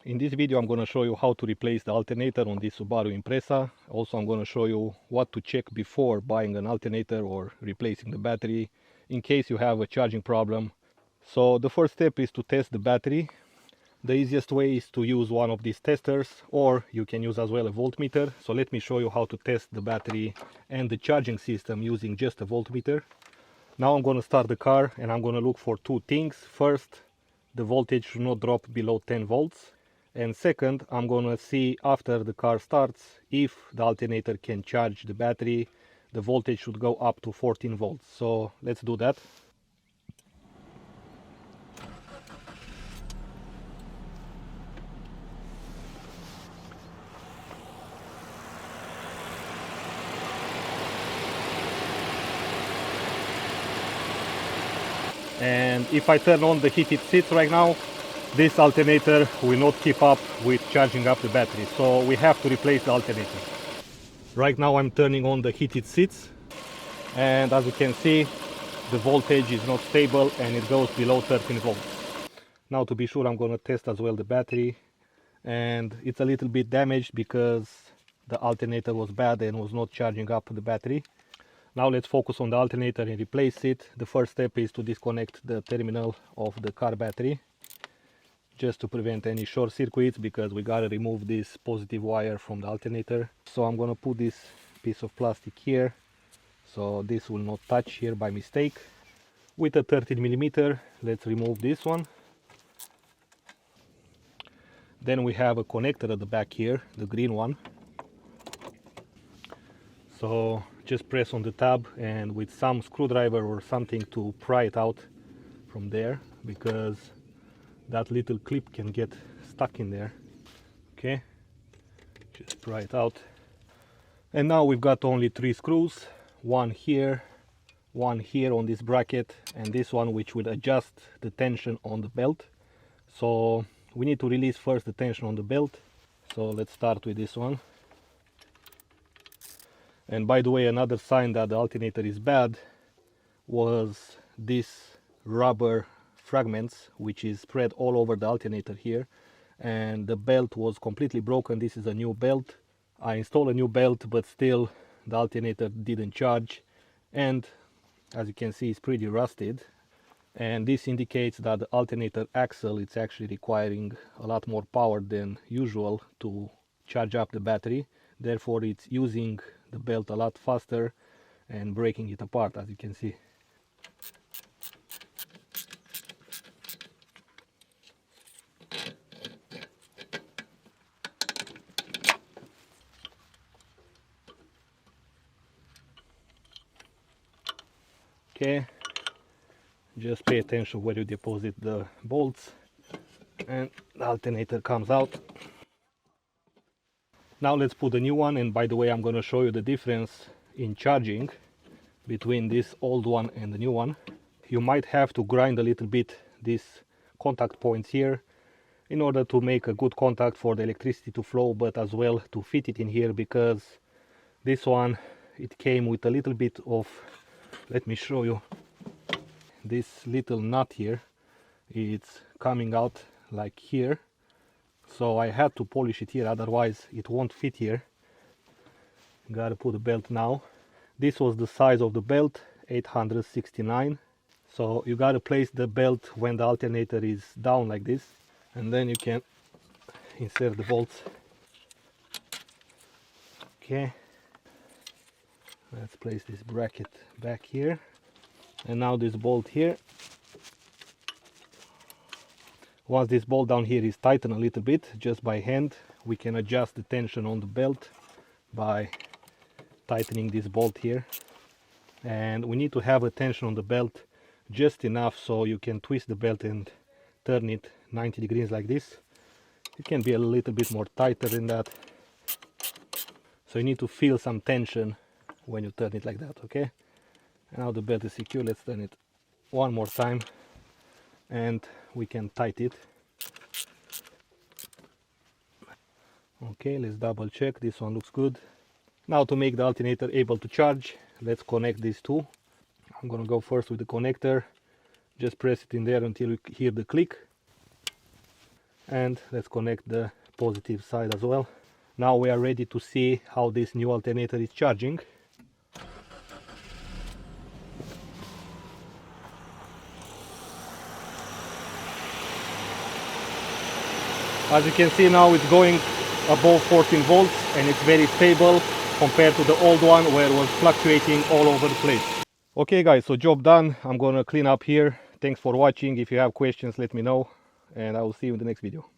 In this video I'm going to show you how to replace the alternator on this Subaru Impreza. Also I'm going to show you what to check before buying an alternator or replacing the battery in case you have a charging problem. So the first step is to test the battery. The easiest way is to use one of these testers, or you can use as well a voltmeter. So let me show you how to test the battery and the charging system using just a voltmeter. Now I'm going to start the car and I'm going to look for two things. First, the voltage should not drop below 10 volts. And second, I'm going to see after the car starts if the alternator can charge the battery. The voltage should go up to 14 volts. So let's do that. And if I turn on the heated seats right now, this alternator will not keep up with charging up the battery, so we have to replace the alternator. Right now I'm turning on the heated seats, and as you can see, the voltage is not stable and it goes below 13 volts. Now to be sure, I'm going to test as well the battery, and it's a little bit damaged because the alternator was bad and was not charging up the battery. Now let's focus on the alternator and replace it. The first step is to disconnect the terminal of the car battery, just to prevent any short circuits, because we gotta remove this positive wire from the alternator. So I'm gonna put this piece of plastic here, so this will not touch here by mistake. With a 13mm, let's remove this one. Then we have a connector at the back here, the green one. So just press on the tab and with some screwdriver or something to pry it out from there, because that little clip can get stuck in there. Okay, just pry it out. And now we've got only 3 screws, one here on this bracket, and this one which will adjust the tension on the belt. So we need to release first the tension on the belt. So let's start with this one. And by the way, another sign that the alternator is bad was this rubber fragments which is spread all over the alternator here, and the belt was completely broken. This is a new belt. I installed a new belt, but still the alternator didn't charge, and as you can see, it's pretty rusted. And this indicates that the alternator axle is actually requiring a lot more power than usual to charge up the battery. Therefore it's using the belt a lot faster and breaking it apart, as you can see. Okay, just pay attention where you deposit the bolts, and the alternator comes out. Now let's put a new one, and by the way, I'm going to show you the difference in charging between this old one and the new one. You might have to grind a little bit these contact points here in order to make a good contact for the electricity to flow, but as well to fit it in here, because this one, it came with a little bit of, let me show you, this little nut here. It's coming out like here, so I had to polish it here, otherwise it won't fit here. Gotta put the belt now. This was the size of the belt, 869. So you gotta place the belt when the alternator is down like this, and then you can insert the bolts. Okay, let's place this bracket back here, and now this bolt here. Once this bolt down here is tightened a little bit, just by hand, we can adjust the tension on the belt by tightening this bolt here. And we need to have a tension on the belt just enough so you can twist the belt and turn it 90 degrees like this. It can be a little bit more tighter than that. So you need to feel some tension when you turn it like that, okay? And now the belt is secure. Let's turn it one more time and we can tighten it. Okay, let's double check. This one looks good. Now to make the alternator able to charge, let's connect these two. I'm gonna go first with the connector. Just press it in there until you hear the click. And let's connect the positive side as well. Now we are ready to see how this new alternator is charging. As you can see now, it's going above 14 volts and it's very stable compared to the old one where it was fluctuating all over the place. Okay guys, so job done. I'm gonna clean up here. Thanks for watching. If you have questions, let me know and I will see you in the next video.